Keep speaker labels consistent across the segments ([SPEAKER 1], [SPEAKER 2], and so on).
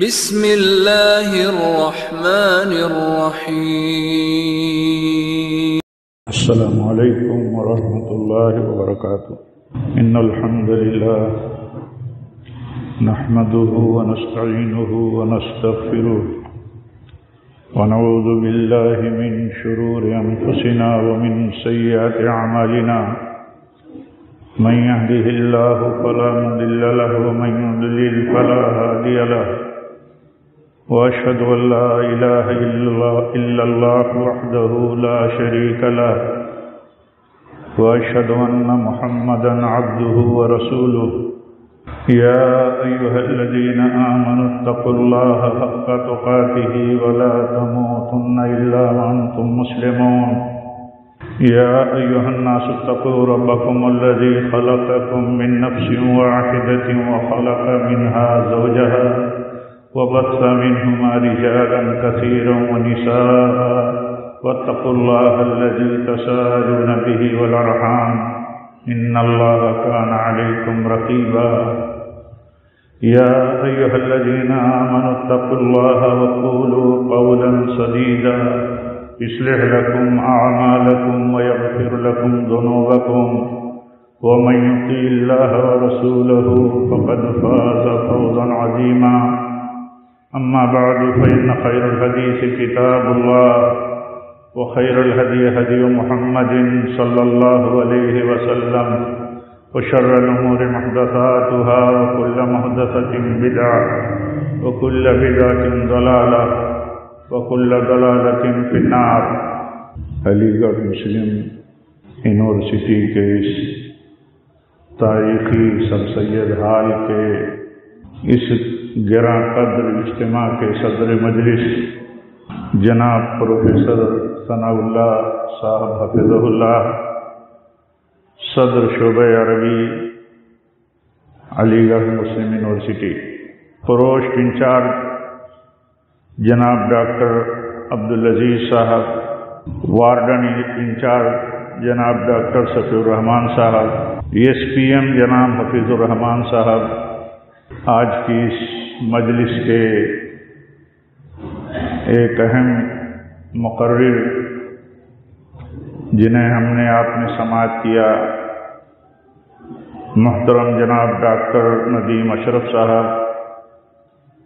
[SPEAKER 1] بسم اللہ الرحمن الرحیم۔
[SPEAKER 2] السلام علیکم ورحمۃ اللہ وبرکاتہ۔ ان الحمد للہ نحمده ونستعینه ونستغفره ونعوذ باللہ من شرور انفسنا ومن سیئات اعمالنا من يهده الله فلا مضل له ومن يضلل فلا هادي له وأشهد أن لا إله إلا الله وحده لا شريك له وأشهد أن محمدا عبده ورسوله يا أيها الذين آمنوا اتقوا الله حق تقاته ولا تموتن إلا وأنتم مسلمون يا أيها الناس اتقوا ربكم الذي خلقكم من نفس واحدة وخلق منها زوجها وبث منهما رجالا كثيرا ونساء واتقوا الله الذي تساءلون به والأرحام إن الله كان عليكم رقيبا يا أيها الذين آمنوا اتقوا الله وقولوا قولا سديدا يصلح لكم أعمالكم ويغفر لكم ذنوبكم ومن يطع الله ورسوله فقد فاز فوزا عظيما أما بعد فإن خير الحديث كتاب الله وخير الهدي هدي محمد صلى الله عليه وسلم وشر الأمور محدثاتها وكل محدثة بدعة وكل بدعة ضلالة وكل ضلالة في النار۔ علی گڑھ مسلم یونیورسٹی کے اس تاریخی سر سید ہال کے اس گراں قدر اجتماع کے صدر مجلس جناب پروفیسر ثناء اللہ صاحب حفظہ اللہ، صدر شعبہ عربی علی گڑھ مسلم یونیورسٹی، پروشٹ انچارج جناب ڈاکٹر عبدالعزیز صاحب، وارڈن انچارج جناب ڈاکٹر صفی الرحمان صاحب، ایس پی ایم جناب حفیظ الرحمان صاحب، آج کی اس مجلس کے ایک اہم مقرر جنہیں ہم نے آپ نے سماعت کیا، محترم جناب ڈاکٹر ندیم اشرف صاحب،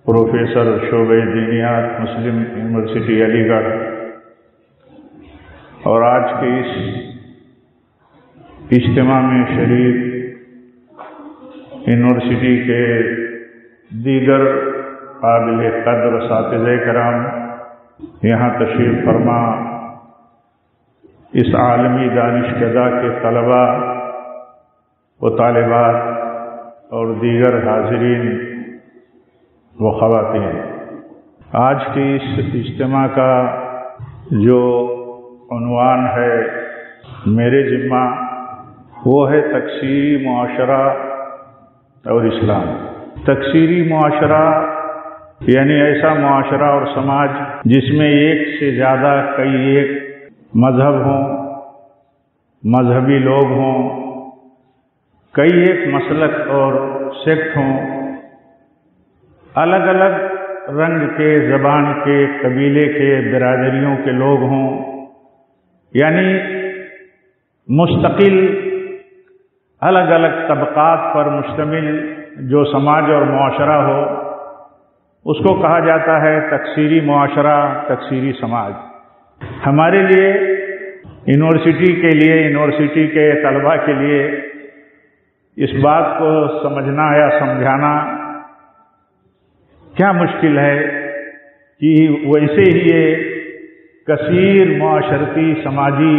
[SPEAKER 2] پروفیسر شعبہ دینیات مسلم یونیورسٹی علی گڑھ، اور آج کے اس اجتماع میں شریک یونیورسٹی کے دیگر قابل قدر اساتذہ کرام، یہاں تشریف فرما اس عالمی دانشکدہ کے طلباء و طالبات اور دیگر حاضرین و خواتین، آج کی اس اجتماع کا جو عنوان ہے میرے ذمہ، وہ ہے تکثیری معاشرہ اور اسلام۔ تکثیری معاشرہ یعنی ایسا معاشرہ اور سماج جس میں ایک سے زیادہ کئی ایک مذہب ہوں، مذہبی لوگ ہوں، کئی ایک مسلک اور سیکٹ ہوں، الگ الگ رنگ کے، زبان کے، قبیلے کے، برادریوں کے لوگ ہوں، یعنی مستقل الگ الگ طبقات پر مشتمل جو سماج اور معاشرہ ہو، اس کو کہا جاتا ہے تکثیری معاشرہ، تکثیری سماج۔ ہمارے لیے یونیورسٹی کے لیے، یونیورسٹی کے طلباء کے لیے اس بات کو سمجھنا یا سمجھانا کیا مشکل ہے کہ ویسے ہی یہ کثیر معاشرتی سماجی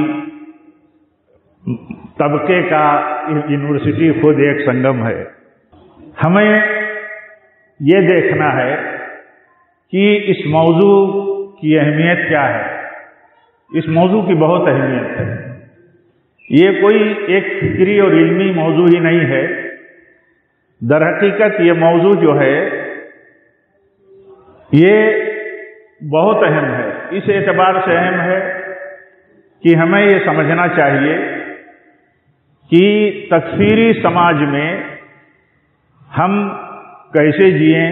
[SPEAKER 2] طبقے کا یونیورسٹی خود ایک سنگم ہے۔ ہمیں یہ دیکھنا ہے کہ اس موضوع کی اہمیت کیا ہے۔ اس موضوع کی بہت اہمیت ہے۔ یہ کوئی ایک فکری اور علمی موضوع ہی نہیں ہے، در حقیقت یہ موضوع جو ہے یہ بہت اہم ہے۔ اس اعتبار سے اہم ہے کہ ہمیں یہ سمجھنا چاہیے کہ تکثیری سماج میں ہم کیسے جئیں،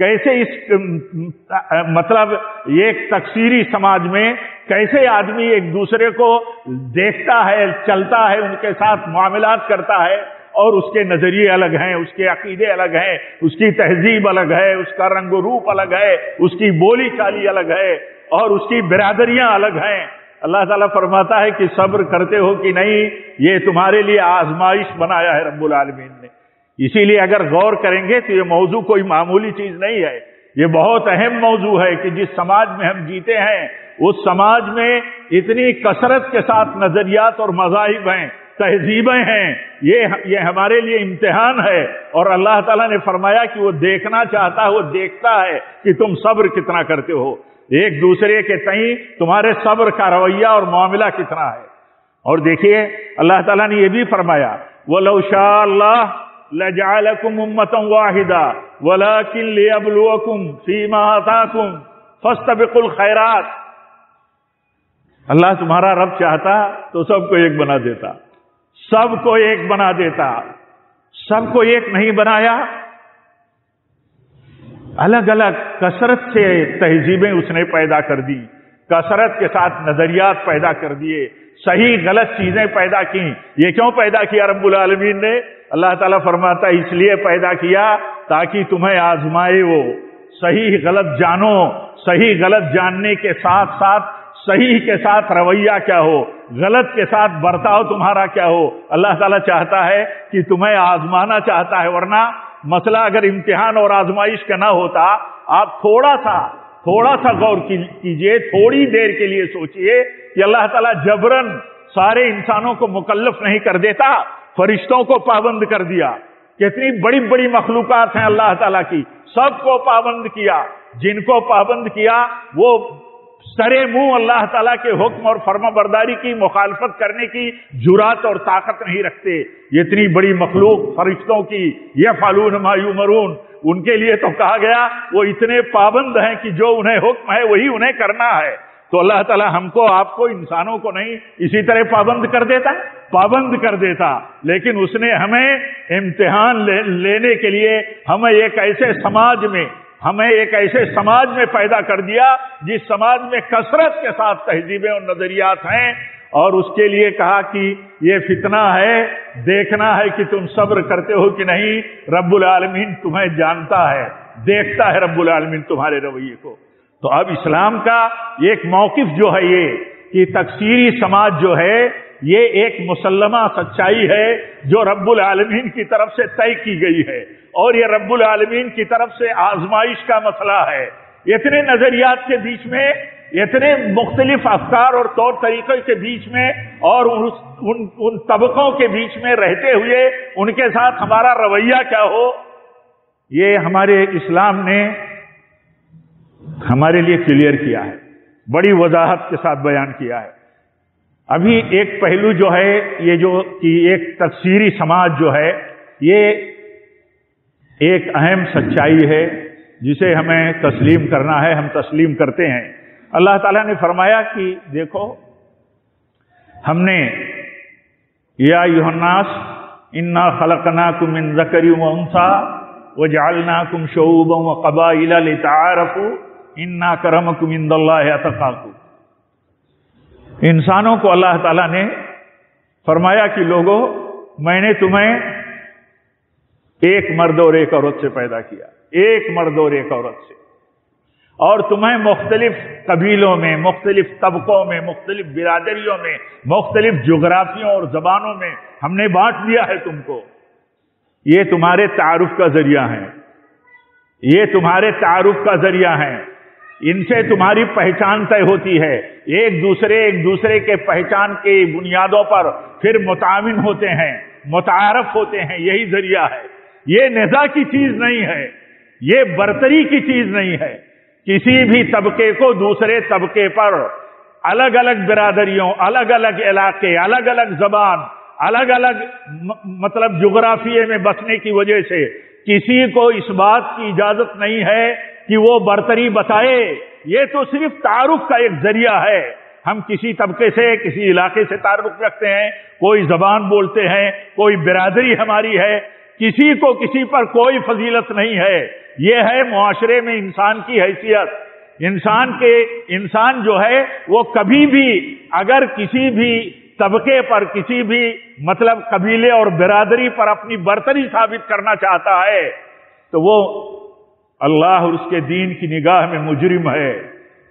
[SPEAKER 2] کیسے اس مطلب ایک تکثیری سماج میں کیسے آدمی ایک دوسرے کو دیکھتا ہے، چلتا ہے، ان کے ساتھ معاملات کرتا ہے، اور اس کے نظریے الگ ہیں، اس کے عقیدے الگ ہیں، اس کی تہذیب الگ ہے، اس کا رنگ و روپ الگ ہے، اس کی بولی چالی الگ ہے، اور اس کی برادریاں الگ ہیں۔ اللہ تعالیٰ فرماتا ہے کہ صبر کرتے ہو کہ نہیں، یہ تمہارے لیے آزمائش بنایا ہے رب العالمین نے۔ اسی لیے اگر غور کریں گے تو یہ موضوع کوئی معمولی چیز نہیں ہے، یہ بہت اہم موضوع ہے کہ جس سماج میں ہم جیتے ہیں اس سماج میں اتنی کثرت کے ساتھ نظریات اور مذاہب ہیں، تہذیبیں ہیں، یہ ہمارے لیے امتحان ہے، اور اللہ تعالیٰ نے فرمایا کہ وہ دیکھنا چاہتا ہے، وہ دیکھتا ہے کہ تم صبر کتنا کرتے ہو، ایک دوسرے کے تئیں تمہارے صبر کا رویہ اور معاملہ کتنا ہے۔ اور دیکھیے اللہ تعالیٰ نے یہ بھی فرمایا وَلَوْ شَاءَ اللَّهُ لَجَعَلَكُمْ أُمَّةً وَاحِدَةً وَلَكِنْ لِيَبْلُوَكُمْ فِي مَا آتَاكُمْ فَاسْتَبِقُوا الْخَيْرَاتِ۔ اللہ تمہارا رب چاہتا تو سب کو ایک بنا دیتا، سب کو ایک بنا دیتا، سب کو ایک نہیں بنایا، الگ الگ کثرت سے تہذیبیں اس نے پیدا کر دی، کثرت کے ساتھ نظریات پیدا کر دیے، صحیح غلط چیزیں پیدا کی۔ یہ کیوں پیدا کیا رب العالمین نے؟ اللہ تعالیٰ فرماتا ہے اس لیے پیدا کیا تاکہ تمہیں آزمائے، وہ صحیح غلط جانو، صحیح غلط جاننے کے ساتھ ساتھ صحیح کے ساتھ رویہ کیا ہو، غلط کے ساتھ برتاؤ تمہارا کیا ہو۔ اللہ تعالیٰ چاہتا ہے کہ تمہیں آزمانا چاہتا ہے، ورنہ مسئلہ اگر امتحان اور آزمائش کا نہ ہوتا، آپ تھوڑا سا غور کیجئے، تھوڑی دیر کے لیے سوچئے کہ اللہ تعالیٰ جبراً سارے انسانوں کو مکلف نہیں کر دیتا، فرشتوں کو پابند کر دیا، کتنی بڑی بڑی مخلوقات ہیں اللہ تعالیٰ کی، سب کو پابند کیا، جن کو پابند کیا وہ سرے منہ اللہ تعالیٰ کے حکم اور فرما برداری کی مخالفت کرنے کی جرات اور طاقت نہیں رکھتے۔ یہ اتنی بڑی مخلوق فرشتوں کی یفعلون ما یؤمرون، ان کے لیے تو کہا گیا وہ اتنے پابند ہیں کہ جو انہیں حکم ہے وہی انہیں کرنا ہے۔ تو اللہ تعالیٰ ہم کو، آپ کو، انسانوں کو نہیں اسی طرح پابند کر دیتا، لیکن اس نے ہمیں امتحان لینے کے لیے ہمیں ایک ایسے سماج میں پیدا کر دیا جس سماج میں کثرت کے ساتھ تہذیبیں اور نظریات ہیں، اور اس کے لیے کہا کہ یہ فتنہ ہے، دیکھنا ہے کہ تم صبر کرتے ہو کہ نہیں۔ رب العالمین تمہیں جانتا ہے، دیکھتا ہے رب العالمین تمہارے رویے کو۔ تو اب اسلام کا ایک موقف جو ہے یہ کہ تکثیری سماج جو ہے یہ ایک مسلمہ سچائی ہے جو رب العالمین کی طرف سے طے کی گئی ہے، اور یہ رب العالمین کی طرف سے آزمائش کا مسئلہ ہے۔ اتنے نظریات کے بیچ میں، اتنے مختلف افکار اور طور طریقے کے بیچ میں، اور ان طبقوں کے بیچ میں رہتے ہوئے ان کے ساتھ ہمارا رویہ کیا ہو، یہ ہمارے اسلام نے ہمارے لیے کلیئر کیا ہے، بڑی وضاحت کے ساتھ بیان کیا ہے۔ ابھی ایک پہلو جو ہے یہ جو کہ ایک تکثیری سماج جو ہے یہ ایک اہم سچائی ہے جسے ہمیں تسلیم کرنا ہے، ہم تسلیم کرتے ہیں۔ اللہ تعالیٰ نے فرمایا کہ دیکھو ہم نے یا ایھا الناس انا خلقناکم من ذکر و انثی وجعلناکم شعوبا وقبائل لتعارفوا ان اکرمکم عند اللہ اتقاکم۔ انسانوں کو اللہ تعالیٰ نے فرمایا کہ لوگوں میں نے تمہیں ایک مرد اور ایک عورت سے پیدا کیا، ایک مرد اور ایک عورت سے، اور تمہیں مختلف قبیلوں میں، مختلف طبقوں میں، مختلف برادریوں میں، مختلف جغرافیوں اور زبانوں میں ہم نے بانٹ دیا ہے تم کو۔ یہ تمہارے تعارف کا ذریعہ ہیں، یہ تمہارے تعارف کا ذریعہ ہیں، ان سے تمہاری پہچان طے ہوتی ہے، ایک دوسرے کے پہچان کے بنیادوں پر پھر متعاون ہوتے ہیں، متعارف ہوتے ہیں، یہی ذریعہ ہے۔ یہ نزاع کی چیز نہیں ہے، یہ برتری کی چیز نہیں ہے۔ کسی بھی طبقے کو دوسرے طبقے پر الگ الگ برادریوں، الگ الگ علاقے، الگ الگ زبان، الگ الگ مطلب جغرافیے میں بسنے کی وجہ سے کسی کو اس بات کی اجازت نہیں ہے کہ وہ برتری بتائے۔ یہ تو صرف تعارف کا ایک ذریعہ ہے۔ ہم کسی طبقے سے، کسی علاقے سے تعارف رکھتے ہیں، کوئی زبان بولتے ہیں، کوئی برادری ہماری ہے، کسی کو کسی پر کوئی فضیلت نہیں ہے. یہ ہے معاشرے میں انسان کی حیثیت. انسان جو ہے وہ کبھی بھی اگر کسی بھی طبقے پر، کسی بھی مطلب قبیلے اور برادری پر اپنی برتری ثابت کرنا چاہتا ہے تو وہ اللہ اور اس کے دین کی نگاہ میں مجرم ہے.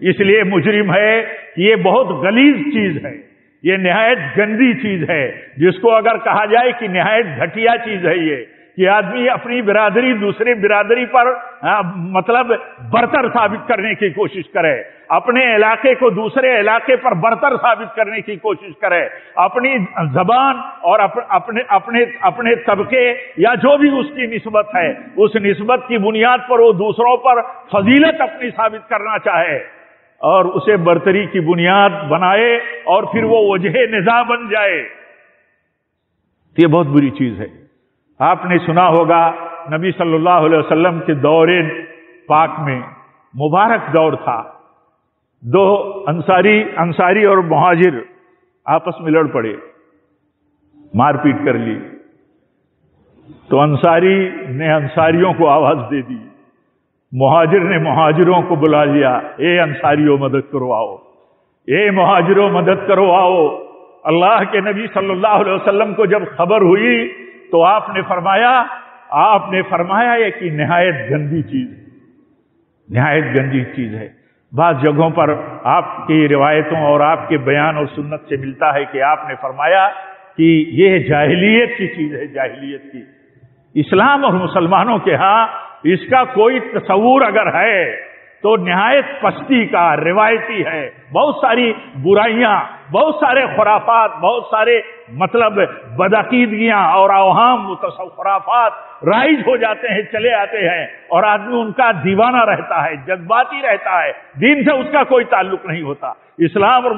[SPEAKER 2] اس لیے مجرم ہے کہ یہ بہت غلیظ چیز ہے، یہ نہایت گندی چیز ہے، جس کو اگر کہا جائے کہ نہایت گھٹیا چیز ہے یہ کہ آدمی اپنی برادری دوسری برادری پر مطلب برتر ثابت کرنے کی کوشش کرے، اپنے علاقے کو دوسرے علاقے پر برتر ثابت کرنے کی کوشش کرے، اپنی زبان اور اپنے طبقے یا جو بھی اس کی نسبت ہے اس نسبت کی بنیاد پر وہ دوسروں پر فضیلت اپنی ثابت کرنا چاہے اور اسے برتری کی بنیاد بنائے اور پھر وہ وجہ نزاع بن جائے. یہ بہت بری چیز ہے. آپ نے سنا ہوگا نبی صلی اللہ علیہ وسلم کے دور پاک میں مبارک دور تھا. دو انصاری اور مہاجر آپس میں لڑ پڑے، مار پیٹ کر لی. تو انصاری نے انصاریوں کو آواز دے دی، مہاجر نے مہاجروں کو بلا لیا، اے انصاریوں مدد کرو آؤ، اے مہاجروں مدد کرو آؤ. اللہ کے نبی صلی اللہ علیہ وسلم کو جب خبر ہوئی تو آپ نے فرمایا یہ کہ نہایت گندی چیز ہے. بعض جگہوں پر آپ کی روایتوں اور آپ کے بیان اور سنت سے ملتا ہے کہ آپ نے فرمایا کہ یہ جاہلیت کی چیز ہے، جاہلیت کی. اسلام اور مسلمانوں کے ہاں اس کا کوئی تصور اگر ہے تو نہایت پستی کا، روایتی ہے. بہت ساری برائیاں، بہت سارے خرافات، بہت سارے مطلب بدعقیدگیاں اور اوہام خرافات رائج ہو جاتے ہیں، چلے آتے ہیں اور آدمی ان کا دیوانہ رہتا ہے، جذباتی رہتا ہے، دین سے اس کا کوئی تعلق نہیں ہوتا. اسلام اور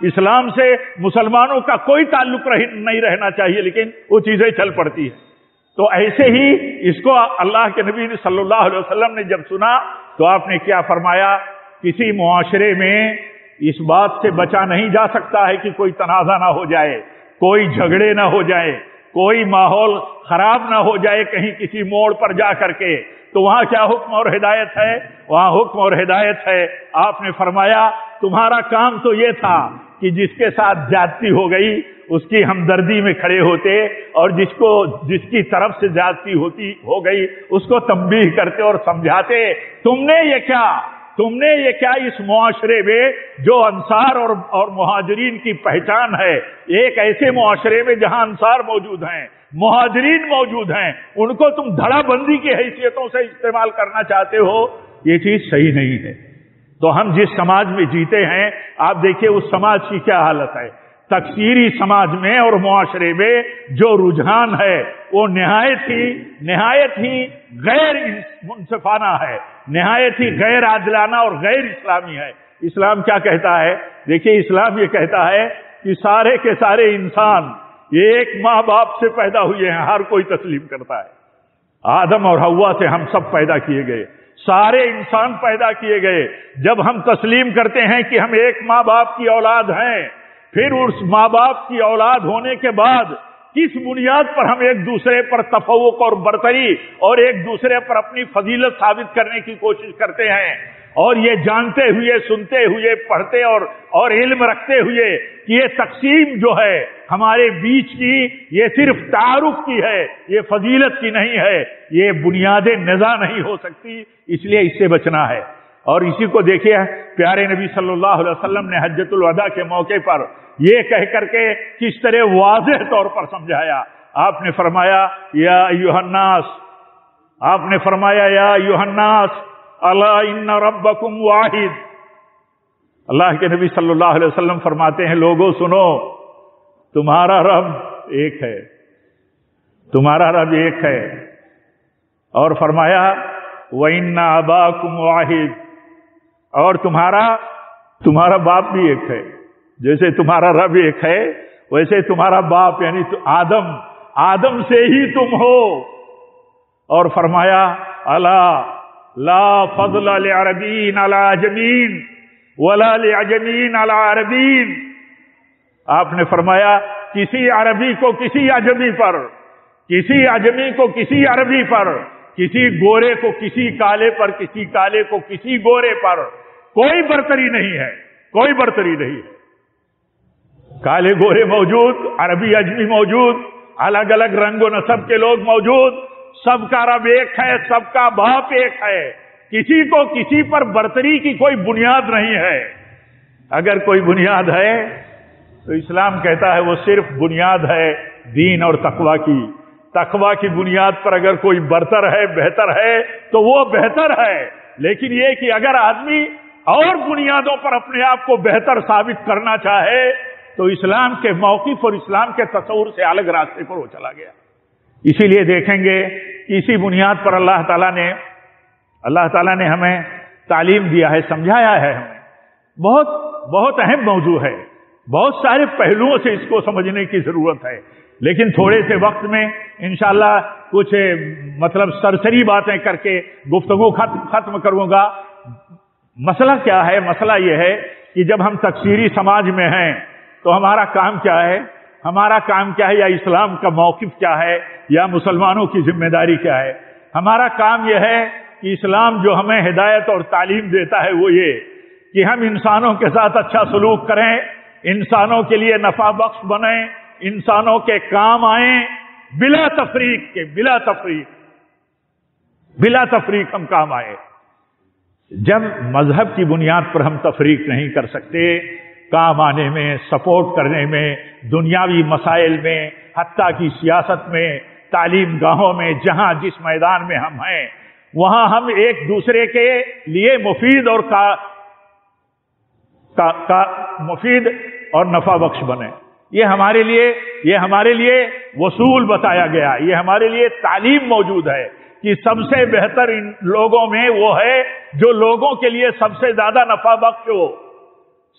[SPEAKER 2] اسلام سے مسلمانوں کا کوئی تعلق نہیں رہنا چاہیے، لیکن وہ چیزیں چل پڑتی ہیں. تو ایسے ہی اس کو اللہ کے نبی صلی اللہ علیہ وسلم نے جب سنا تو آپ نے کیا فرمایا، کسی معاشرے میں اس بات سے بچا نہیں جا سکتا ہے کہ کوئی تنازع نہ ہو جائے، کوئی جھگڑے نہ ہو جائے، کوئی ماحول خراب نہ ہو جائے کہیں کسی موڑ پر جا کر کے. تو وہاں کیا حکم اور ہدایت ہے؟ وہاں حکم اور ہدایت ہے. آپ نے فرمایا تمہارا کام تو یہ تھا کہ جس کے ساتھ زیادتی ہو گئی اس کی ہمدردی میں کھڑے ہوتے اور جس کی طرف سے زیادتی ہو گئی اس کو تنبیہ کرتے اور سمجھاتے. تم نے یہ کیا اس معاشرے میں جو انصار اور مہاجرین کی پہچان ہے، ایک ایسے معاشرے میں جہاں انصار موجود ہیں، مہاجرین موجود ہیں، ان کو تم دھڑا بندی کی حیثیتوں سے استعمال کرنا چاہتے ہو، یہ چیز صحیح نہیں ہے. تو ہم جس سماج میں جیتے ہیں آپ دیکھیے اس سماج کی کیا حالت ہے. تکثیری سماج میں اور معاشرے میں جو رجحان ہے وہ نہایت ہی غیر منصفانہ ہے، نہایت ہی غیر عادلانہ اور غیر اسلامی ہے. اسلام کیا کہتا ہے؟ دیکھیے اسلام یہ کہتا ہے کہ سارے کے سارے انسان ایک ماں باپ سے پیدا ہوئے ہیں، ہر کوئی تسلیم کرتا ہے. آدم اور حوا سے ہم سب پیدا کیے گئے، سارے انسان پیدا کیے گئے. جب ہم تسلیم کرتے ہیں کہ ہم ایک ماں باپ کی اولاد ہیں، پھر اس ماں باپ کی اولاد ہونے کے بعد کس بنیاد پر ہم ایک دوسرے پر تفوق اور برتری اور ایک دوسرے پر اپنی فضیلت ثابت کرنے کی کوشش کرتے ہیں، اور یہ جانتے ہوئے، سنتے ہوئے، پڑھتے اور علم رکھتے ہوئے کہ یہ تقسیم جو ہے ہمارے بیچ کی یہ صرف تعارف کی ہے، یہ فضیلت کی نہیں ہے، یہ بنیاد نزاع نہیں ہو سکتی. اس لیے اس سے بچنا ہے. اور اسی کو دیکھیے پیارے نبی صلی اللہ علیہ وسلم نے حجۃ الوداع کے موقع پر یہ کہہ کر کے کس طرح واضح طور پر سمجھایا. آپ نے فرمایا یا ایھا الناس، آپ نے فرمایا یا ایھا الناس الا ان ربکم واحد. اللہ کے نبی صلی اللہ علیہ وسلم فرماتے ہیں لوگوں سنو، تمہارا رب ایک ہے، تمہارا رب ایک ہے. اور فرمایا وَإِنَّ أَبَاكُمْ وَاحِدٌ، اور تمہارا باپ بھی ایک ہے. جیسے تمہارا رب ایک ہے ویسے تمہارا باپ یعنی آدم سے ہی تم ہو. اور فرمایا الا لا فضل لعربین علی عجمین ولا لعجمین علی عربین. آپ نے فرمایا کسی عربی کو کسی عجمی پر کسی اجمی کو کسی عربی پر، کسی گورے کو کسی کالے پر، کسی کالے کو کسی گورے پر کوئی برتری نہیں ہے، کوئی برتری نہیں ہے۔ کالے گورے موجود، عربی اجمی موجود، الگ الگ رنگ و نسب کے لوگ موجود، سب کا رب ایک ہے، سب کا باپ ایک ہے، کسی کو کسی پر برتری کی کوئی بنیاد نہیں ہے۔ اگر کوئی بنیاد ہے تو اسلام کہتا ہے وہ صرف بنیاد ہے دین اور تقوی کی۔ تقوی کی بنیاد پر اگر کوئی برتر ہے، بہتر ہے تو وہ بہتر ہے، لیکن یہ کہ اگر آدمی اور بنیادوں پر اپنے آپ کو بہتر ثابت کرنا چاہے تو اسلام کے موقف اور اسلام کے تصور سے الگ راستے پر وہ چلا گیا۔ اسی لیے دیکھیں گے کہ اسی بنیاد پر اللہ تعالیٰ نے ہمیں تعلیم دیا ہے، سمجھایا ہے ہمیں۔ بہت اہم موضوع ہے، بہت سارے پہلوؤں سے اس کو سمجھنے کی ضرورت ہے، لیکن تھوڑے سے وقت میں انشاءاللہ کچھ سرسری باتیں کر کے گفتگو ختم کروں گا۔ مسئلہ کیا ہے؟ مسئلہ یہ ہے کہ جب ہم تکثیری سماج میں ہیں تو ہمارا کام کیا ہے؟ ہمارا کام کیا ہے، یا اسلام کا موقف کیا ہے، یا مسلمانوں کی ذمہ داری کیا ہے؟ ہمارا کام یہ ہے کہ اسلام جو ہمیں ہدایت اور تعلیم دیتا ہے وہ یہ کہ ہم انسانوں کے ساتھ اچھا سلوک کریں، انسانوں کے لیے نفع بخش بنیں، انسانوں کے کام آئیں، بلا تفریق ہم کام آئے۔ جب مذہب کی بنیاد پر ہم تفریق نہیں کر سکتے، کام آنے میں، سپورٹ کرنے میں، دنیاوی مسائل میں، حتیٰ کی سیاست میں، تعلیم گاہوں میں، جہاں جس میدان میں ہم ہیں وہاں ہم ایک دوسرے کے لیے مفید اور نفع بخش بنے، یہ ہمارے لیے وصول بتایا گیا، یہ ہمارے لیے تعلیم موجود ہے کہ سب سے بہتر ان لوگوں میں وہ ہے جو لوگوں کے لیے سب سے زیادہ نفع بخش ہو۔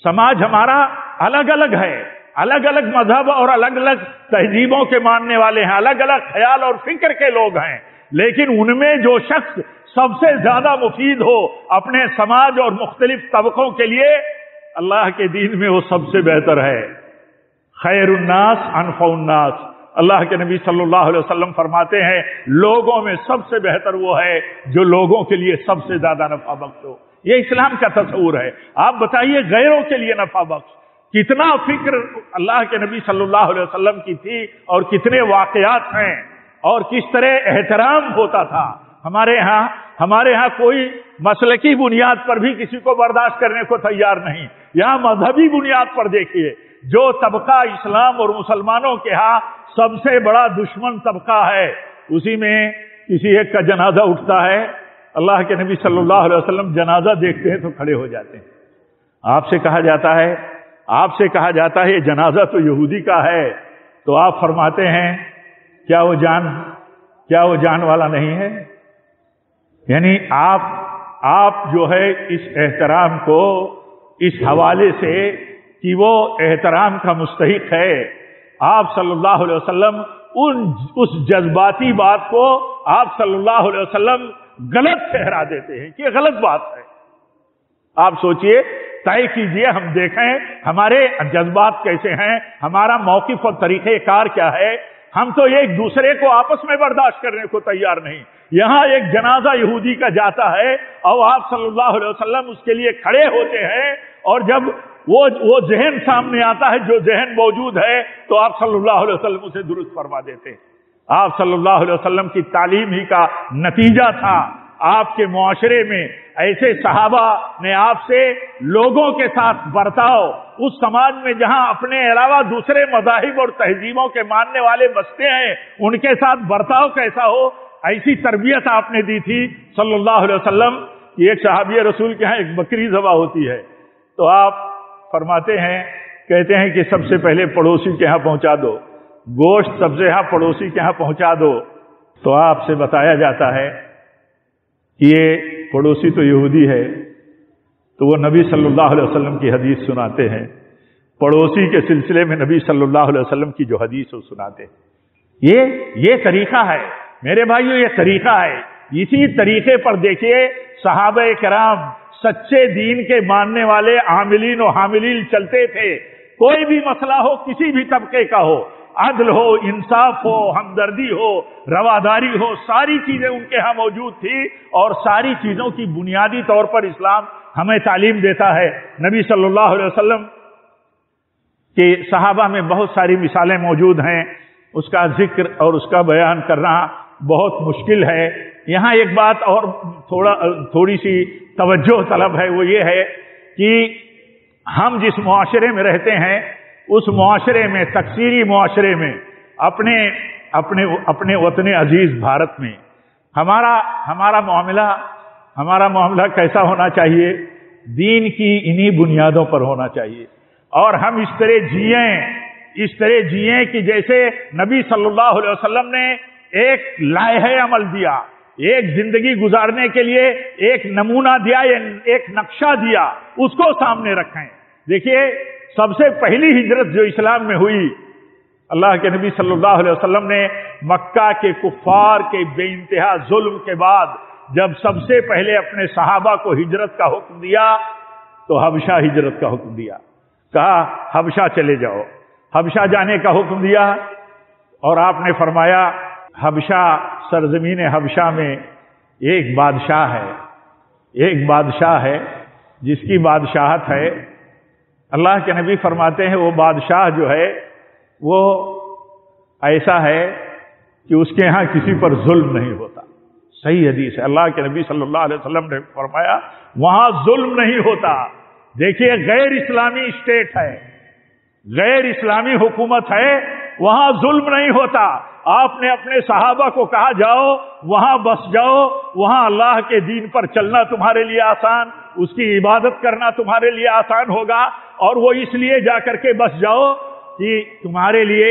[SPEAKER 2] سماج ہمارا الگ الگ ہے، الگ الگ مذہب اور الگ الگ تہذیبوں کے ماننے والے ہیں، الگ الگ خیال اور فکر کے لوگ ہیں، لیکن ان میں جو شخص سب سے زیادہ مفید ہو اپنے سماج اور مختلف طبقوں کے لیے، اللہ کے دین میں وہ سب سے بہتر ہے۔ خیر الناس انفع الناس، اللہ کے نبی صلی اللہ علیہ وسلم فرماتے ہیں لوگوں میں سب سے بہتر وہ ہے جو لوگوں کے لیے سب سے زیادہ نفع بخش ہو۔ یہ اسلام کا تصور ہے۔ آپ بتائیے غیروں کے لیے نفع بخش کتنا فکر اللہ کے نبی صلی اللہ علیہ وسلم کی تھی، اور کتنے واقعات ہیں، اور کس طرح احترام ہوتا تھا۔ ہمارے ہاں کوئی مسلکی بنیاد پر بھی کسی کو برداشت کرنے کو تیار نہیں۔ یہاں مذہبی بنیاد پر دیکھیے، جو طبقہ اسلام اور مسلمانوں کے ہاں سب سے بڑا دشمن طبقہ ہے، اسی میں کسی ایک کا جنازہ اٹھتا ہے، اللہ کے نبی صلی اللہ علیہ وسلم جنازہ دیکھتے ہیں تو کھڑے ہو جاتے ہیں۔ آپ سے کہا جاتا ہے یہ جنازہ تو یہودی کا ہے، تو آپ فرماتے ہیں کیا وہ جان والا نہیں ہے؟ یعنی آپ جو ہے اس احترام کو اس حوالے سے کہ وہ احترام کا مستحق ہے، آپ صلی اللہ علیہ وسلم اس جذباتی بات کو آپ صلی اللہ علیہ وسلم غلط ٹھہرا دیتے ہیں کہ یہ غلط بات ہے۔ آپ سوچئے، طے کیجئے، ہم دیکھیں ہمارے جذبات کیسے ہیں، ہمارا موقف اور طریقہ کار کیا ہے۔ ہم تو ایک دوسرے کو آپس میں برداشت کرنے کو تیار نہیں۔ یہاں ایک جنازہ یہودی کا جاتا ہے اور آپ صلی اللہ علیہ وسلم اس کے لیے کھڑے ہوتے ہیں، اور جب وہ ذہن سامنے آتا ہے جو ذہن موجود ہے تو آپ صلی اللہ علیہ وسلم اسے درست فرما دیتے ہیں۔ آپ صلی اللہ علیہ وسلم کی تعلیم ہی کا نتیجہ تھا آپ کے معاشرے میں ایسے صحابہ نے آپ سے لوگوں کے ساتھ برتاؤ، اس سماج میں جہاں اپنے علاوہ دوسرے مذاہب اور تہذیبوں کے ماننے والے بستے ہیں، ان کے ساتھ برتاؤ کیسا ہو، ایسی تربیت آپ نے دی تھی صلی اللہ علیہ وسلم۔ ایک صحابی رسول کے ہاں ایک بکری ذبح ہوتی ہے تو آپ فرماتے ہیں، کہتے ہیں کہ سب سے پہلے پڑوسی کے ہاں پہنچا دو، گوشت سب سے پڑوسی کے ہاں پہنچا دو۔ تو آپ سے بتایا جاتا ہے کہ یہ پڑوسی تو یہودی ہے، تو وہ نبی صلی اللہ علیہ وسلم کی حدیث سناتے ہیں، پڑوسی کے سلسلے میں نبی صلی اللہ علیہ وسلم کی جو حدیث وہ سناتے ہیں۔ یہ طریقہ ہے میرے بھائیو، یہ طریقہ ہے۔ اسی طریقے پر دیکھیے صحابہ کرام سچے دین کے ماننے والے عاملین و حاملین چلتے تھے، کوئی بھی مسئلہ ہو، کسی بھی طبقے کا ہو، عدل ہو، انصاف ہو، ہمدردی ہو، رواداری ہو، ساری چیزیں ان کے ہاں موجود تھی، اور ساری چیزوں کی بنیادی طور پر اسلام ہمیں تعلیم دیتا ہے۔ نبی صلی اللہ علیہ وسلم کہ صحابہ میں بہت ساری مثالیں موجود ہیں، اس کا ذکر اور اس کا بیان کرنا بہت مشکل ہے۔ یہاں ایک بات اور تھوڑی سی توجہ طلب ہے، وہ یہ ہے کہ ہم جس معاشرے میں رہتے ہیں اس معاشرے میں، تکثیری معاشرے میں، اپنے وطن عزیز بھارت میں ہمارا معاملہ کیسا ہونا چاہیے؟ دین کی انہی بنیادوں پر ہونا چاہیے، اور ہم اس طرح جئیں کہ جیسے نبی صلی اللہ علیہ وسلم نے ایک لائحہ عمل دیا، ایک زندگی گزارنے کے لیے ایک نمونہ دیا، ایک نقشہ دیا، اس کو سامنے رکھیں۔ دیکھیے، سب سے پہلی ہجرت جو اسلام میں ہوئی، اللہ کے نبی صلی اللہ علیہ وسلم نے مکہ کے کفار کے بے انتہا ظلم کے بعد جب سب سے پہلے اپنے صحابہ کو ہجرت کا حکم دیا تو حبشہ ہجرت کا حکم دیا، کہا حبشہ چلے جاؤ، حبشہ جانے کا حکم دیا، اور آپ نے فرمایا حبشہ، سرزمین حبشہ میں ایک بادشاہ ہے جس کی بادشاہت ہے، اللہ کے نبی فرماتے ہیں وہ بادشاہ جو ہے وہ ایسا ہے کہ اس کے ہاں کسی پر ظلم نہیں ہوتا۔ صحیح حدیث ہے، اللہ کے نبی صلی اللہ علیہ وسلم نے فرمایا وہاں ظلم نہیں ہوتا۔ دیکھیے، غیر اسلامی اسٹیٹ ہے، غیر اسلامی حکومت ہے، وہاں ظلم نہیں ہوتا۔ آپ نے اپنے صحابہ کو کہا جاؤ وہاں بس جاؤ، وہاں اللہ کے دین پر چلنا تمہارے لیے آسان، اس کی عبادت کرنا تمہارے لیے آسان ہوگا، اور وہ اس لیے جا کر کے بس جاؤ کہ تمہارے لیے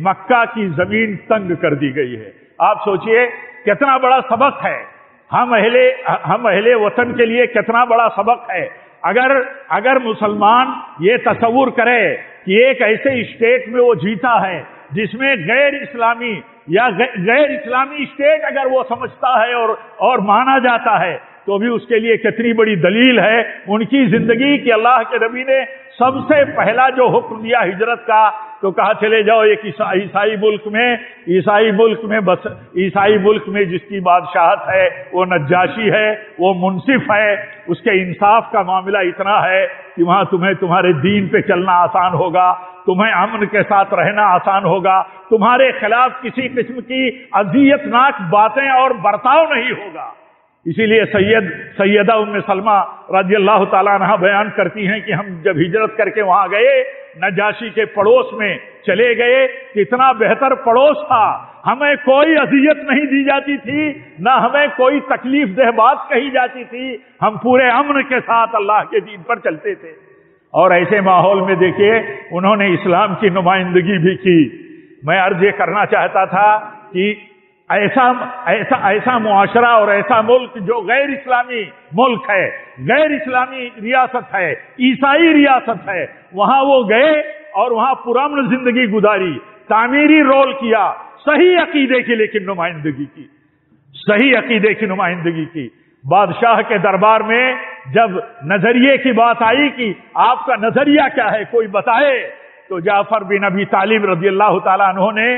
[SPEAKER 2] مکہ کی زمین تنگ کر دی گئی ہے۔ آپ سوچئے کتنا بڑا سبق ہے، ہم اہل وطن کے لیے کتنا بڑا سبق ہے۔ اگر مسلمان یہ تصور کرے کہ ایک ایسے اسٹیٹ میں وہ جیتا ہے جس میں غیر اسلامی اسٹیٹ اگر وہ سمجھتا ہے اور مانا جاتا ہے، تو بھی اس کے لیے کتنی بڑی دلیل ہے ان کی زندگی کہ اللہ کے نبی نے سب سے پہلا جو حکم دیا ہجرت کا تو کہا چلے جاؤ ایک عیسائی ملک میں جس کی بادشاہت ہے وہ نجاشی ہے، وہ منصف ہے، اس کے انصاف کا معاملہ اتنا ہے کہ وہاں تمہارے دین پہ چلنا آسان ہوگا، تمہیں امن کے ساتھ رہنا آسان ہوگا، تمہارے خلاف کسی قسم کی اذیت ناک باتیں اور برتاؤ نہیں ہوگا۔ اسی لیے سیدہ ام سلمہ رضی اللہ تعالیٰ عنہ بیان کرتی ہیں کہ ہم جب ہجرت کر کے وہاں گئے، نجاشی کے پڑوس میں چلے گئے، کتنا بہتر پڑوس تھا، ہمیں کوئی اذیت نہیں دی جاتی تھی، نہ ہمیں کوئی تکلیف دہ بات کہی جاتی تھی، ہم پورے امن کے ساتھ اللہ کے دین پر چلتے تھے۔ اور ایسے ماحول میں دیکھیے انہوں نے اسلام کی نمائندگی بھی کی۔ میں عرض یہ کرنا چاہتا تھا کہ ایسا معاشرہ اور ایسا ملک جو غیر اسلامی ملک ہے، غیر اسلامی ریاست ہے، عیسائی ریاست ہے، وہاں وہ گئے اور وہاں پرامن زندگی گزاری، تعمیری رول کیا، صحیح عقیدے کی لیکن نمائندگی کی، صحیح عقیدے کی نمائندگی کی۔ بادشاہ کے دربار میں جب نظریے کی بات آئی کہ آپ کا نظریہ کیا ہے کوئی بتائے، تو جعفر بن ابی طالب رضی اللہ تعالیٰ عنہ نے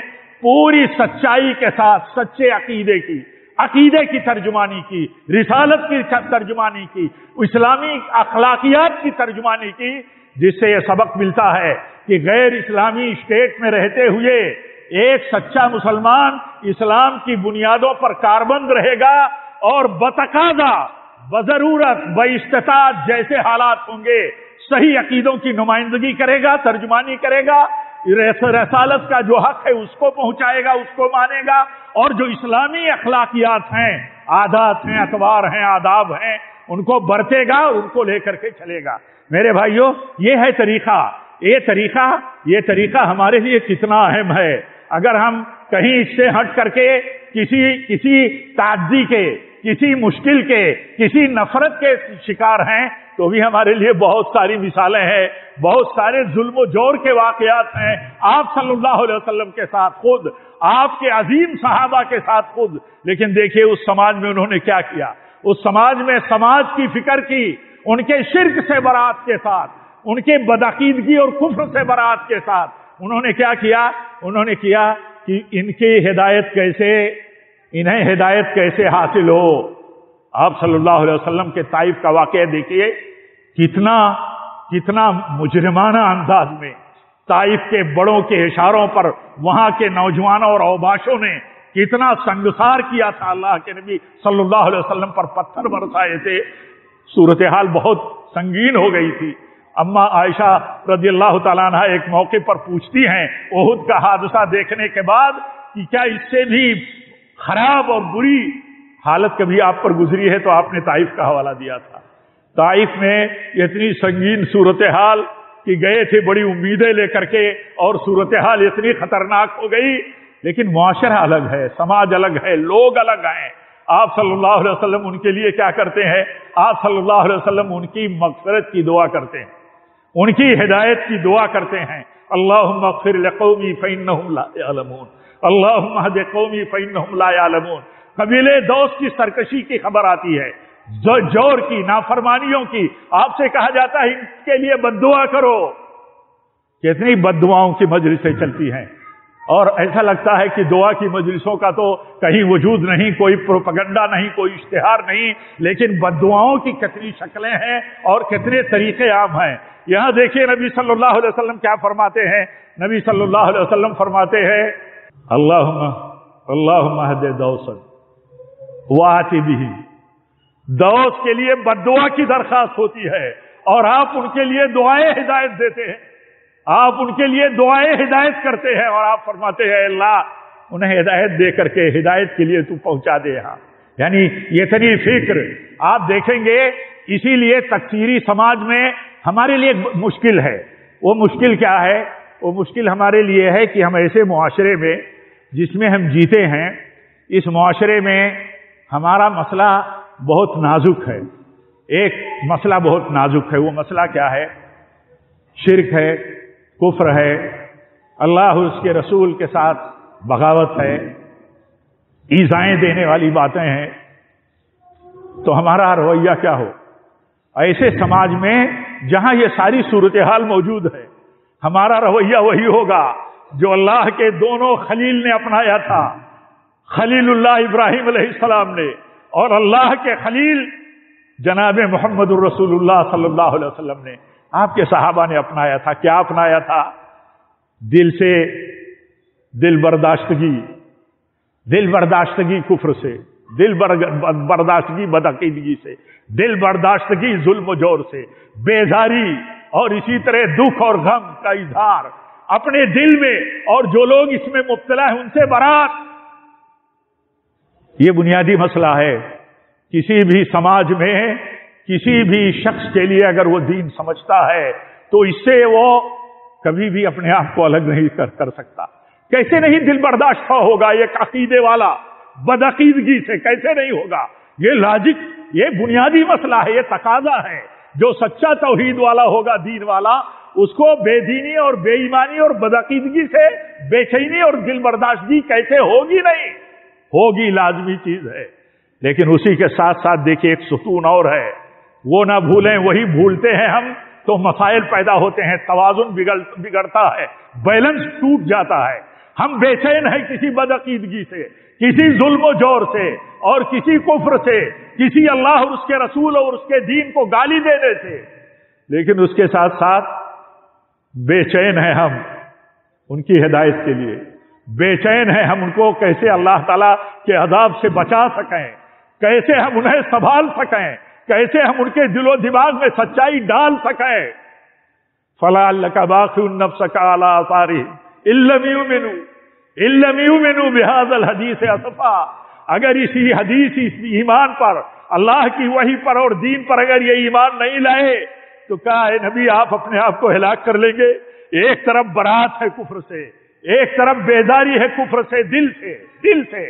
[SPEAKER 2] پوری سچائی کے ساتھ سچے عقیدے کی ترجمانی کی، رسالت کی ترجمانی کی، اسلامی اخلاقیات کی ترجمانی کی، جس سے یہ سبق ملتا ہے کہ غیر اسلامی اسٹیٹ میں رہتے ہوئے ایک سچا مسلمان اسلام کی بنیادوں پر کاربند رہے گا اور بتقاضا، بضرورت، باستطاعت جیسے حالات ہوں گے صحیح عقیدوں کی نمائندگی کرے گا، ترجمانی کرے گا، رسالت کا جو حق ہے اس کو پہنچائے گا، اس کو مانے گا، اور جو اسلامی اخلاقیات ہیں، عادات ہیں، اطوار ہیں، آداب ہیں، ان کو برتے گا، ان کو لے کر کے چلے گا۔ میرے بھائیوں، یہ ہے طریقہ، یہ طریقہ ہمارے لیے کتنا اہم ہے۔ اگر ہم کہیں اس سے ہٹ کر کے کسی تعدی کے، کسی مشکل کے، کسی نفرت کے شکار ہیں تو بھی ہمارے لیے بہت ساری مثالیں ہیں، بہت سارے ظلم و جور کے واقعات ہیں، آپ صلی اللہ علیہ وسلم کے ساتھ خود، آپ کے عظیم صحابہ کے ساتھ خود۔ لیکن دیکھیے اس سماج میں انہوں نے کیا کیا، اس سماج میں سماج کی فکر کی، ان کے شرک سے برات کے ساتھ، ان کے بدعقیدگی اور کفر سے برات کے ساتھ، انہوں نے کیا کیا؟ انہوں نے کیا کہ انہیں ہدایت کیسے حاصل ہو۔ آپ صلی اللہ علیہ وسلم کے طائف کا واقعہ دیکھیے، کتنا مجرمانہ انداز میں طائف کے بڑوں کے اشاروں پر وہاں کے نوجوانوں اور اوباشوں نے کتنا سنگسار کیا تھا، اللہ کے نبی صلی اللہ علیہ وسلم پر پتھر برسائے تھے، صورتحال بہت سنگین ہو گئی تھی۔ اما عائشہ رضی اللہ تعالیٰ عنہ ایک موقع پر پوچھتی ہیں احد کا حادثہ دیکھنے کے بعد کہ کیا اس سے بھی خراب اور بری حالت کبھی آپ پر گزری ہے؟ تو آپ نے طائف کا حوالہ دیا تھا۔ طائف میں اتنی سنگین صورتحال کہ گئے تھے بڑی امیدیں لے کر کے، اور صورتحال اتنی خطرناک ہو گئی، لیکن معاشرہ الگ ہے، سماج الگ ہے، لوگ الگ ہیں۔ آپ صلی اللہ علیہ وسلم ان کے لیے کیا کرتے ہیں؟ آپ صلی اللہ علیہ وسلم ان کی مغفرت کی دعا کرتے ہیں، ان کی ہدایت کی دعا کرتے ہیں۔ اللہم اغفر لقومی فإنہم لا یعلمون، اللہم اہد قومی فإنہم لا یعلمون۔ قبیلے دوس کی سرکشی کی خبر آتی ہے، جور کی، نافرمانیوں کی، آپ سے کہا جاتا ہے ان کے لیے بد دعا کرو۔ کتنی بد دعاؤں کی مجلسیں چلتی ہیں، اور ایسا لگتا ہے کہ دعا کی مجلسوں کا تو کہیں وجود نہیں، کوئی پروپیگنڈا نہیں، کوئی اشتہار نہیں، لیکن بد دعاؤں کی کتنی شکلیں ہیں اور کتنے طریقے عام ہیں۔ یہاں دیکھیے نبی صلی اللہ علیہ وسلم کیا فرماتے ہیں؟ نبی صلی اللہ علیہ وسلم فرماتے ہیں اللہم اہد دوسا وآتی بہ۔ دوس کے لیے بد دعا کی درخواست ہوتی ہے، اور آپ ان کے لیے دعائیں ہدایت دیتے ہیں، آپ ان کے لیے دعائیں ہدایت کرتے ہیں، اور آپ فرماتے ہیں اللہ انہیں ہدایت دے کر کے ہدایت کے لیے تو پہنچا دے یہاں۔ یعنی یہ اتنی فکر آپ دیکھیں گے۔ اسی لیے تکفیری سماج میں ہمارے لیے مشکل ہے۔ وہ مشکل کیا ہے؟ وہ مشکل ہمارے لیے ہے کہ ہم ایسے معاشرے میں جس میں ہم جیتے ہیں، اس معاشرے میں ہمارا مسئلہ بہت نازک ہے۔ ایک مسئلہ بہت نازک ہے، وہ مسئلہ کیا ہے؟ شرک ہے، کفر ہے، اللہ اس کے رسول کے ساتھ بغاوت ہے، ایذائیں دینے والی باتیں ہیں۔ تو ہمارا رویہ کیا ہو؟ ایسے سماج میں جہاں یہ ساری صورتحال موجود ہے، ہمارا رویہ وہی ہوگا جو اللہ کے دونوں خلیل نے اپنایا تھا، خلیل اللہ ابراہیم علیہ السلام نے، اور اللہ کے خلیل جناب محمد الرسول اللہ صلی اللہ علیہ وسلم نے، آپ کے صحابہ نے اپنایا تھا۔ کیا اپنایا تھا؟ دل سے دل برداشتگی، دل برداشتگی کفر سے، دل برداشتگی بدعقیدگی سے، دل برداشتگی ظلم و جور سے، بیزاری، اور اسی طرح دکھ اور غم کا اظہار اپنے دل میں، اور جو لوگ اس میں مبتلا ہیں ان سے برات۔ یہ بنیادی مسئلہ ہے۔ کسی بھی سماج میں کسی بھی شخص کے لیے اگر وہ دین سمجھتا ہے تو اس سے وہ کبھی بھی اپنے آپ کو الگ نہیں کر سکتا۔ کیسے نہیں دل برداشت ہوگا ایک عقیدے والا بدعقیدگی سے؟ کیسے نہیں ہوگا؟ یہ لاجک، یہ بنیادی مسئلہ ہے، یہ تقاضا ہے۔ جو سچا توحید والا ہوگا، دین والا، اس کو بے دینی اور بے ایمانی اور بدعقیدگی سے بے چینی اور دل برداشتگی کیسے ہوگی؟ نہیں ہوگی، لازمی چیز ہے۔ لیکن اسی کے ساتھ ساتھ دیکھیں ایک ستون اور ہے، وہ نہ بھولیں، وہی بھولتے ہیں ہم تو مسائل پیدا ہوتے ہیں، توازن بگڑتا ہے، بیلنس ٹوٹ جاتا ہے۔ ہم بے چین ہیں کسی بدعقیدگی سے، کسی ظلم و جور سے، اور کسی کفر سے، کسی اللہ اور اس کے رسول اور اس کے دین کو گالی دینے سے، لیکن اس کے ساتھ ساتھ بے چین ہیں ہم ان کی ہدایت کے لیے، بے چین ہیں ہم ان کو کیسے اللہ تعالیٰ کے عذاب سے بچا سکیں، کیسے ہم انہیں سنبھال سکیں، کیسے ہم ان کے دل و دماغ میں سچائی ڈال سکیں۔ فَلَعَلَّكَ بَاخِعٌ نَفْسَكَ عَلَىٰ آثَارِهِمْ إِن لَّمْ يُؤْمِنُوا بِهَٰذَا الْحَدِيثِ أَسَفًا۔ اگر اسی حدیث، اس ایمان پر، اللہ کی وحی پر اور دین پر اگر یہ ایمان نہیں لائے تو کہا ہے نبی آپ اپنے آپ کو ہلاک کر لیں گے۔ ایک طرف برات ہے کفر سے، ایک طرف بیداری ہے کفر سے دل سے،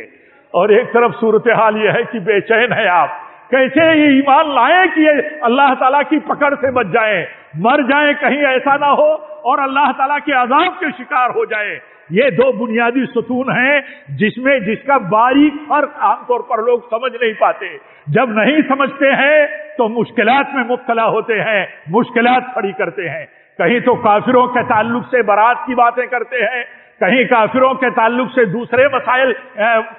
[SPEAKER 2] اور ایک طرف صورتحال یہ ہے کہ بے چین ہے آپ۔ کیسے یہ ایمان لائیں کہ اللہ تعالیٰ کی پکڑ سے بچ جائیں، مر جائیں، کہیں ایسا نہ ہو اور اللہ تعالیٰ کے عذاب کے شکار ہو جائیں۔ یہ دو بنیادی ستون ہیں جس کا باریک فرق عام طور پر لوگ سمجھ نہیں پاتے۔ جب نہیں سمجھتے ہیں تو مشکلات میں مبتلا ہوتے ہیں، مشکلات کھڑی کرتے ہیں۔ کہیں تو کافروں کے تعلق سے برات کی باتیں کرتے ہیں، کہیں کافروں کے تعلق سے دوسرے مسائل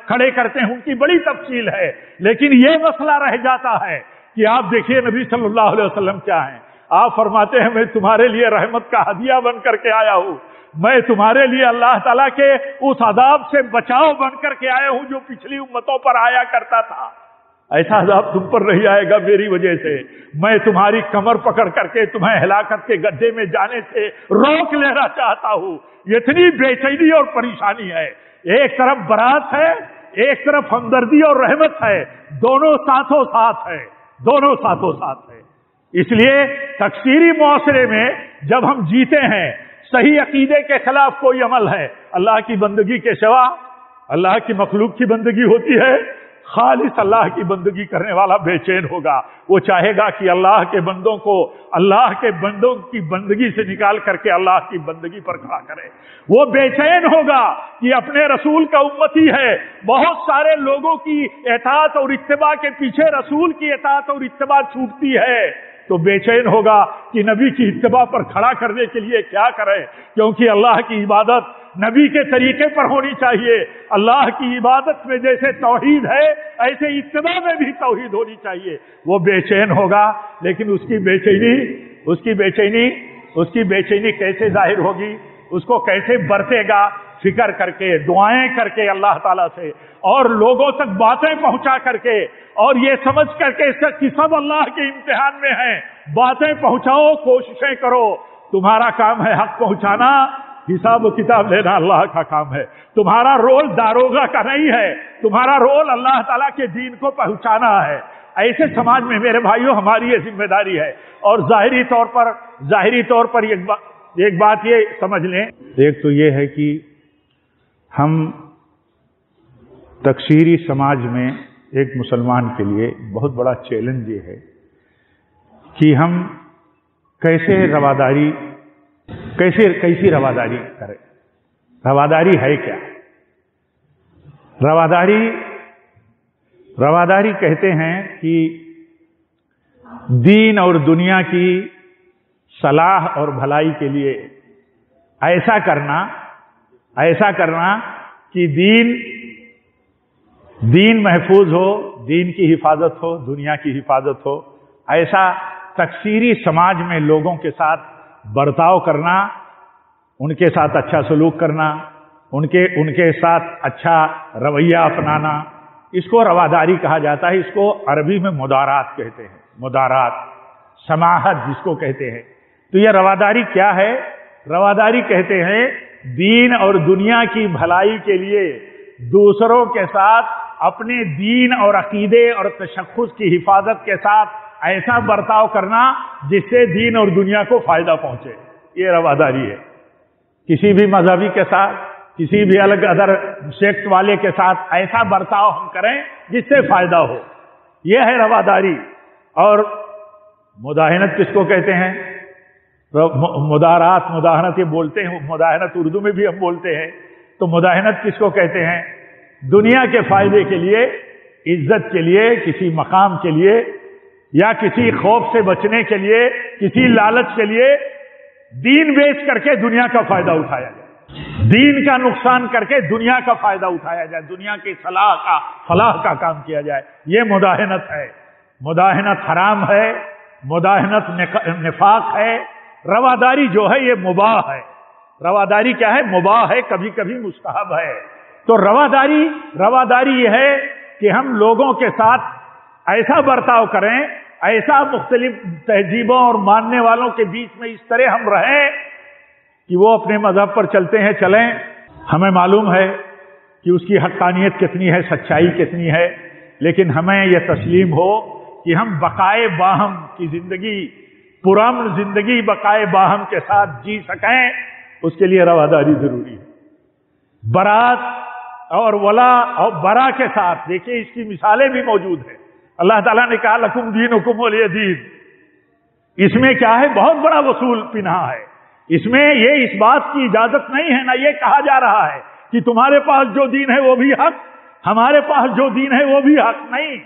[SPEAKER 2] کھڑے کرتے ہیں، ان کی بڑی تفصیل ہے، لیکن یہ مسئلہ رہ جاتا ہے کہ آپ دیکھیے نبی صلی اللہ علیہ وسلم کیا ہیں، آپ فرماتے ہیں میں تمہارے لیے رحمت کا ہدیہ بن کر کے آیا ہوں، میں تمہارے لیے اللہ تعالیٰ کے اس عذاب سے بچاؤ بن کر کے آیا ہوں جو پچھلی امتوں پر آیا کرتا تھا، ایسا عذاب تم پر نہیں آئے گا میری وجہ سے، میں تمہاری کمر پکڑ کر کے تمہیں ہلاکت کے گڈھے میں جانے سے روک لینا چاہتا ہوں۔ اتنی بے چینی اور پریشانی ہے، ایک طرف برات ہے، ایک طرف ہمدردی اور رحمت ہے، دونوں ساتھوں ساتھ ہے، دونوں ساتھوں ساتھ ہے۔ اس لیے تکثیری معاشرے میں جب ہم جیتے ہیں، صحیح عقیدے کے خلاف کوئی عمل ہے، اللہ کی بندگی کے سوا اللہ کی مخلوق کی بندگی ہوتی ہے، خالص اللہ کی بندگی کرنے والا بے چین ہوگا، وہ چاہے گا کہ اللہ کے بندوں کو اللہ کے بندوں کی بندگی سے نکال کر کے اللہ کی بندگی پر کھڑا کرے، وہ بے چین ہوگا کہ اپنے رسول کا امتی ہے، بہت سارے لوگوں کی اطاعت اور اتباع کے پیچھے رسول کی اطاعت اور اتباع چھوٹتی ہے، تو بے چین ہوگا کہ نبی کی اتباع پر کھڑا کرنے کے لیے کیا کرے، کیونکہ اللہ کی عبادت نبی کے طریقے پر ہونی چاہیے، اللہ کی عبادت میں جیسے توحید ہے ایسے اتباع میں بھی توحید ہونی چاہیے، وہ بے چین ہوگا، لیکن اس کی بے چینی کیسے ظاہر ہوگی، اس کو کیسے برتے گا، فکر کر کے، دعائیں کر کے اللہ تعالیٰ سے، اور لوگوں تک باتیں پہنچا کر کے، اور یہ سمجھ کر کے کہ سب اللہ کے امتحان میں ہیں، باتیں پہنچاؤ، کوششیں کرو، تمہارا کام ہے حق پہنچانا، حساب و کتاب لینا اللہ کا کام ہے، تمہارا رول داروغہ کا نہیں ہے، تمہارا رول اللہ تعالیٰ کے دین کو پہنچانا ہے۔ ایسے سماج میں میرے بھائیوں ہماری یہ ذمہ داری ہے، اور ظاہری طور پر ایک بات یہ سمجھ لیں، ایک تو یہ ہے کہ ہم تکثیری سماج میں ایک مسلمان کے لیے بہت بڑا چیلنج یہ ہے کہ ہم کیسی رواداری کریں۔ رواداری ہے کیا؟ رواداری کہتے ہیں کہ دین اور دنیا کی صلاح اور بھلائی کے لیے ایسا کرنا کہ دین محفوظ ہو، دین کی حفاظت ہو، دنیا کی حفاظت ہو، ایسا تکثیری سماج میں لوگوں کے ساتھ برتاؤ کرنا، ان کے ساتھ اچھا سلوک کرنا، ان کے ساتھ اچھا رویہ اپنانا، اس کو رواداری کہا جاتا ہے۔ اس کو عربی میں مدارات کہتے ہیں، مدارات، سماحت جس کو کہتے ہیں۔ تو یہ رواداری کیا ہے؟ رواداری کہتے ہیں دین اور دنیا کی بھلائی کے لیے دوسروں کے ساتھ اپنے دین اور عقیدے اور تشخص کی حفاظت کے ساتھ ایسا برتاؤ کرنا جس سے دین اور دنیا کو فائدہ پہنچے، یہ رواداری ہے۔ کسی بھی مذہبی کے ساتھ، کسی بھی الگ ادر سیکٹ والے کے ساتھ ایسا برتاؤ ہم کریں جس سے فائدہ ہو، یہ ہے رواداری۔ اور مداہنت کس کو کہتے ہیں؟ مدارات، مداہنت یہ بولتے ہیں، مداہنت اردو میں بھی ہم بولتے ہیں۔ تو مداہنت کس کو کہتے ہیں؟ دنیا کے فائدے کے لیے، عزت کے لیے، کسی مقام کے لیے، یا کسی خوف سے بچنے کے لیے، کسی لالچ کے لیے دین بیچ کر کے دنیا کا فائدہ اٹھایا جائے، دین کا نقصان کر کے دنیا کا فائدہ اٹھایا جائے، دنیا کی فلاح کا کام کیا جائے، یہ مداہنت ہے۔ مداہنت حرام ہے، مداہنت نفاق ہے۔ رواداری جو ہے یہ مباح ہے۔ رواداری کیا ہے؟ مباح ہے، کبھی کبھی مستحب ہے۔ تو رواداری یہ ہے کہ ہم لوگوں کے ساتھ ایسا برتاؤ کریں، ایسا مختلف تہذیبوں اور ماننے والوں کے بیچ میں اس طرح ہم رہیں کہ وہ اپنے مذہب پر چلتے ہیں، چلیں، ہمیں معلوم ہے کہ اس کی حقانیت کتنی ہے، سچائی کتنی ہے، لیکن ہمیں یہ تسلیم ہو کہ ہم بقائے باہم کی زندگی، پرامن زندگی بقائے باہم کے ساتھ جی سکیں، اس کے لیے رواداری ضروری ہے۔ برات اور ولا اور برا کے ساتھ دیکھیے اس کی مثالیں بھی موجود ہیں۔ اللہ تعالیٰ نے کہا لکم دینکم ولی دین، اس میں کیا ہے؟ بہت بڑا وصول پنہا ہے۔ اس میں یہ اس بات کی اجازت نہیں ہے، نہ یہ کہا جا رہا ہے کہ تمہارے پاس جو دین ہے وہ بھی حق، ہمارے پاس جو دین ہے وہ بھی حق، نہیں۔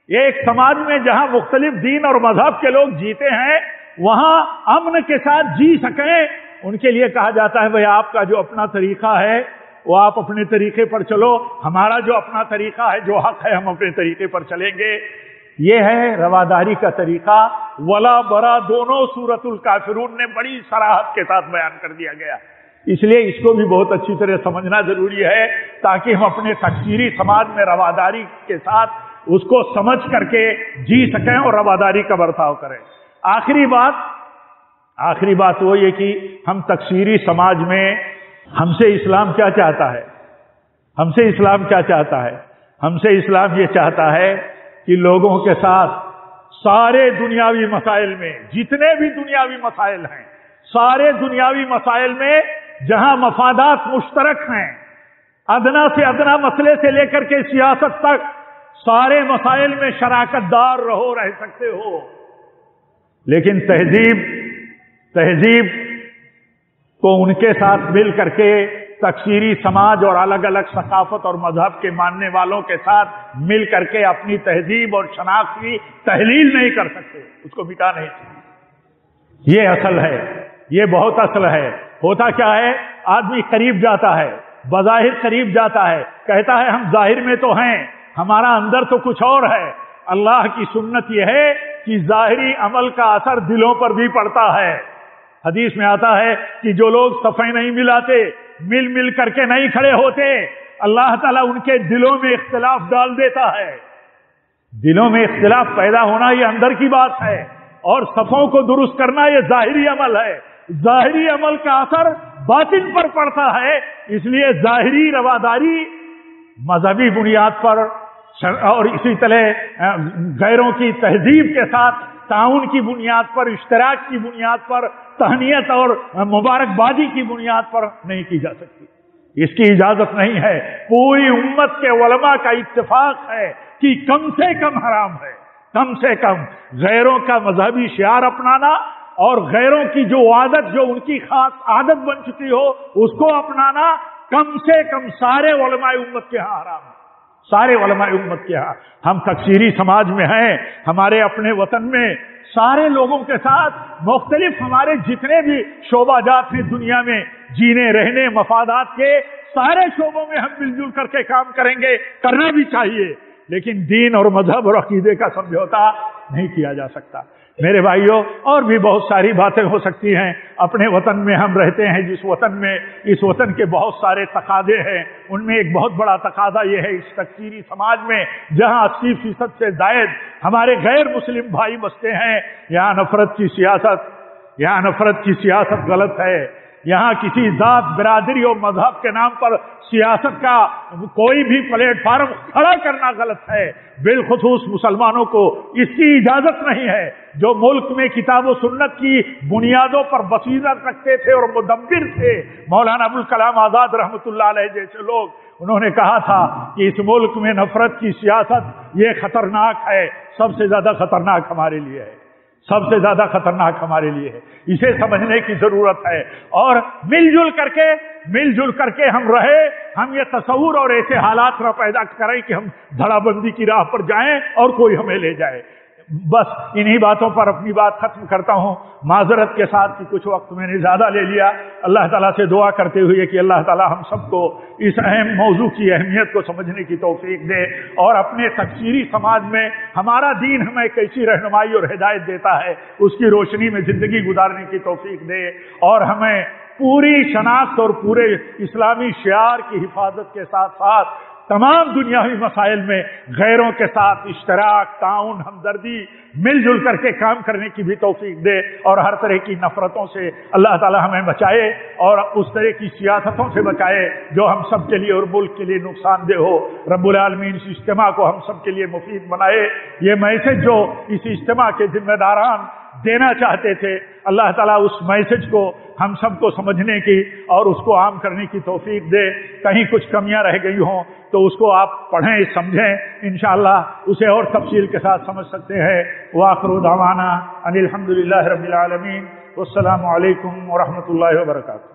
[SPEAKER 2] یہ ایک سماج میں جہاں مختلف دین اور مذہب کے لوگ جیتے ہیں، وہاں امن کے ساتھ جی سکیں، ان کے لیے کہا جاتا ہے بھئی آپ کا جو اپنا طریقہ ہے وہ آپ اپنے طریقے پر چلو، ہمارا جو اپنا طریقہ ہے، جو حق ہے، ہم اپنے طریقے پر چلیں گے۔ یہ ہے رواداری کا طریقہ۔ ولا برا دونوں سورۃ الکافرون نے بڑی صراحت کے ساتھ بیان کر دیا گیا، اس لیے اس کو بھی بہت اچھی طرح سمجھنا ضروری ہے تاکہ ہم اپنے تکثیری سماج میں رواداری کے ساتھ اس کو سمجھ کر کے جی سکیں اور رواداری کا برتاؤ کریں۔ آخری بات وہ یہ کہ ہم تکثیری سماج میں ہم سے اسلام کیا چاہتا ہے؟ ہم سے اسلام کیا چاہتا ہے؟ ہم سے اسلام یہ چاہتا ہے کہ لوگوں کے ساتھ سارے دنیاوی مسائل میں، جتنے بھی دنیاوی مسائل ہیں، سارے دنیاوی مسائل میں جہاں مفادات مشترک ہیں، ادنا سے ادنا مسئلے سے لے کر کے سیاست تک، سارے مسائل میں شراکت دار رہ سکتے ہو، لیکن تہذیب کو ان کے ساتھ مل کر کے تکثیری سماج اور الگ الگ ثقافت اور مذہب کے ماننے والوں کے ساتھ مل کر کے اپنی تہذیب اور شناخت کی تحلیل نہیں کر سکتے، اس کو مٹا نہیں سکتے۔ یہ اصل ہے، یہ بہت اصل ہے۔ ہوتا کیا ہے، آدمی قریب جاتا ہے، بظاہر قریب جاتا ہے، کہتا ہے ہم ظاہر میں تو ہیں، ہمارا اندر تو کچھ اور ہے۔ اللہ کی سنت یہ ہے کہ ظاہری عمل کا اثر دلوں پر بھی پڑتا ہے۔ حدیث میں آتا ہے کہ جو لوگ صفیں نہیں ملاتے، مل کر کے نہیں کھڑے ہوتے، اللہ تعالیٰ ان کے دلوں میں اختلاف ڈال دیتا ہے۔ دلوں میں اختلاف پیدا ہونا یہ اندر کی بات ہے، اور صفوں کو درست کرنا یہ ظاہری عمل ہے۔ ظاہری عمل کا اثر باطن پر پڑتا ہے، اس لیے ظاہری رواداری مذہبی بنیاد پر اور اسی طرح غیروں کی تہذیب کے ساتھ تعاون کی بنیاد پر، اشتراک کی بنیاد پر، تہنیت اور مبارکبادی کی بنیاد پر نہیں کی جا سکتی، اس کی اجازت نہیں ہے۔ پوری امت کے علماء کا اتفاق ہے کہ کم سے کم حرام ہے، کم سے کم غیروں کا مذہبی شعار اپنانا اور غیروں کی جو عادت، جو ان کی خاص عادت بن چکی ہو، اس کو اپنانا کم سے کم سارے علماء امت کے ہاں حرام ہے، سارے علماء امت کے ہاں۔ ہم تکثیری سماج میں ہیں، ہمارے اپنے وطن میں سارے لوگوں کے ساتھ مختلف ہمارے جتنے بھی شعبہ جات ہیں دنیا میں، جینے رہنے مفادات کے سارے شعبوں میں ہم مل جل کر کے کام کریں گے، کرنا بھی چاہیے، لیکن دین اور مذہب اور عقیدے کا سمجھوتا نہیں کیا جا سکتا۔ میرے بھائیوں، اور بھی بہت ساری باتیں ہو سکتی ہیں۔ اپنے وطن میں ہم رہتے ہیں، جس وطن میں، اس وطن کے بہت سارے تقاضے ہیں، ان میں ایک بہت بڑا تقاضا یہ ہے اس تکثیری سماج میں جہاں 80% سے زائد ہمارے غیر مسلم بھائی بستے ہیں، یہاں نفرت کی سیاست غلط ہے۔ یہاں کسی ذات، برادری اور مذہب کے نام پر سیاست کا کوئی بھی پلیٹ فارم کھڑا کرنا غلط ہے۔ بالخصوص مسلمانوں کو اس کی اجازت نہیں ہے۔ جو ملک میں کتاب و سنت کی بنیادوں پر بصیرت رکھتے تھے اور مدبر تھے، مولانا ابوالکلام آزاد رحمۃ اللہ علیہ جیسے لوگ، انہوں نے کہا تھا کہ اس ملک میں نفرت کی سیاست یہ خطرناک ہے، سب سے زیادہ خطرناک ہمارے لیے ہے، سب سے زیادہ خطرناک ہمارے لیے ہے۔ اسے سمجھنے کی ضرورت ہے، اور مل جل کر کے ہم رہے، ہم یہ تصور اور ایسے حالات نہ پیدا کریں کہ ہم دھڑا بندی کی راہ پر جائیں اور کوئی ہمیں لے جائے۔ بس انہی باتوں پر اپنی بات ختم کرتا ہوں، معذرت کے ساتھ کہ کچھ وقت میں نے زیادہ لے لیا۔ اللہ تعالیٰ سے دعا کرتے ہوئے کہ اللہ تعالیٰ ہم سب کو اس اہم موضوع کی اہمیت کو سمجھنے کی توفیق دے، اور اپنے تکثیری سماج میں ہمارا دین ہمیں کیسی رہنمائی اور ہدایت دیتا ہے اس کی روشنی میں زندگی گزارنے کی توفیق دے، اور ہمیں پوری شناخت اور پورے اسلامی شعار کی حفاظت کے ساتھ ساتھ تمام دنیاوی مسائل میں غیروں کے ساتھ اشتراک، تعاون، ہمدردی، مل جل کر کے کام کرنے کی بھی توفیق دے، اور ہر طرح کی نفرتوں سے اللہ تعالی ہمیں بچائے، اور اس طرح کی سیاستوں سے بچائے جو ہم سب کے لیے اور ملک کے لیے نقصان دہ ہو۔ رب العالمین اس اجتماع کو ہم سب کے لیے مفید بنائے۔ یہ میسج جو اس اجتماع کے ذمہ داران دینا چاہتے تھے، اللہ تعالیٰ اس میسج کو ہم سب کو سمجھنے کی اور اس کو عام کرنے کی توفیق دے۔ کہیں کچھ کمیاں رہ گئی ہوں تو اس کو آپ پڑھیں، سمجھیں، انشاءاللہ اسے اور تفصیل کے ساتھ سمجھ سکتے ہیں۔ وآخر دعوانا ان الحمدللہ رب العالمین، والسلام علیکم ورحمۃ اللہ وبرکاتہ۔